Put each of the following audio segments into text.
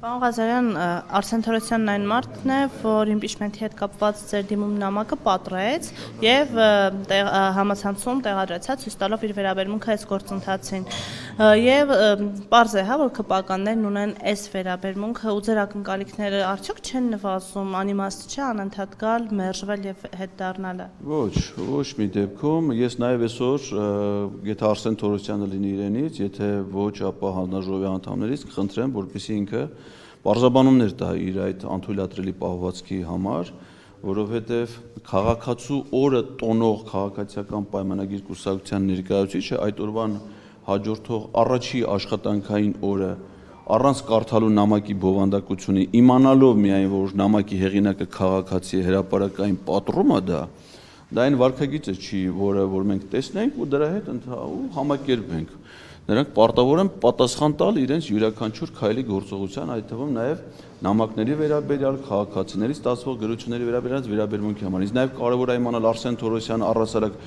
Պարոն Ղազարյան, Արսեն Թորոսյանն այն մարդն է, որ իմպիչմենթի հետ կապված ձեր դիմում նամակը պատռեց եւ համացանցում տեղադրեցած ցույց տալով իր վերաբերմունքը այս գործընթացին։ Եվ պարզ է, հա, որ ԿՊԱ-ականներն ունեն այս վերաբերմունքը ու ձեր ակնկալիքները արդյոք չեն նվազում, անիմաստ չէ անընդհատ գալ, մերժվել եւ հետ դառնալը։ Ոչ մի դեպքում, ես նաեւ այսօր, եթե Արսեն Թորոսյանը լինի իրենից, եթե ոչ, ապա հանձնաժողովի անդամներից կխնդրեմ, որպեսզի ինքը պարզաբանումներ տա իր այդ անթույլատրելի պահվածքի համար, որովհետև քաղաքացու օրը տոնող քաղաքացիական պայմանագիր կուսակցության ներկայացուցիչը այդ օրվան հաջորդող առաջի աշխատանքային օրը առանց կարդալու նամակի բովանդակությունը իմանալով միայն որ նամակի հեղինակը քաղաքացի է հրապարակային պատռում է դա այն վարքագիծը չի, որ մենք տեսնենք ու դրա հետ համակերպենք։ Նրանք պարտավոր են պատասխան տալ իրենց յուրաքանչյուր քայլի գործողության, այդ թվում նաև նամակների վերաբերյալ, քաղաքացիներից ստացվող գրությունների վերաբերմունքի համար։ Իսկ նաև կարևոր է իմանալ Արսեն Թորոսյանը առհասարակ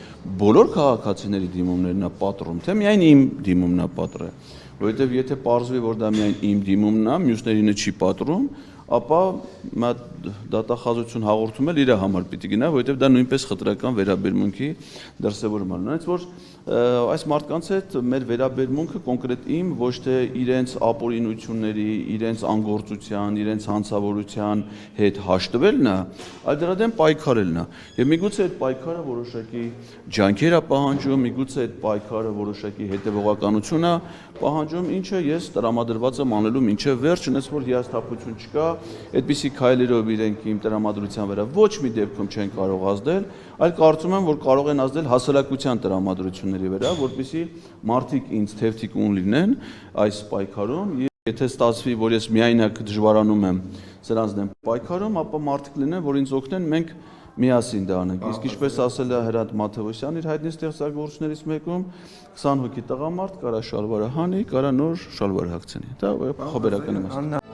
բոլոր քաղաքացիների դիմումներն է պատռում, թե միայն իմ դիմումն է պատռել, որովհետև եթե պարզվի, որ դա միայն իմ դիմումն է, մյուսներինը չի պատռում, ապա դատախազություն հաղորդում էլ իր համար պիտի գնա, որովհետև դա նույնպես խտրական վերաբերմունքի դրսևորումն է։ Որ այս մարդկանց հետ մեր վերաբերմունքը կոնկրետ իմ ոչ թե իրենց ապօրինությունների, իրենց անգործության, իրենց հանցավորության հետ հաշտվելն է, այլ դրա դեմ պայքարելն է։ Եվ միգուցե այդ պայքարը որոշակի ջանքեր է պահանջում, միգուցե այդ պայքարը որոշակի հետևողականություն է պահանջում, ինչը ես տրամադրված եմ անելու մինչև վերջ, ունես որ հիասթափություն չկա, այդպիսի քայլերով իրենք իմ տրամադրության վրա ոչ մի դեպքում չեն կարող ազդել, այլ կարծում եմ, որ կարող են ազդել հասարակության տրամադրությունների վրա, որպեսզի մարդիկ ինձ թեւթիկուն լինեն այս պայքարում, եթե ստացվի, որ ես միայնակ դժվարանում եմ սրանց դեմ պայքարում, ապա մարդիկ լինեն, որ ինձ օգնեն, մենք միասին դա անենք։ Իսկ ինչպես ասել է Հրանտ Մաթևոսյանը իր հայտնի ստեղծագործություններից մեկում, 20 հոգի տղամարդ կարա շալվարը հանի, կարա նոր շալվար հագցնի։ Դա խաբերական իմաստ։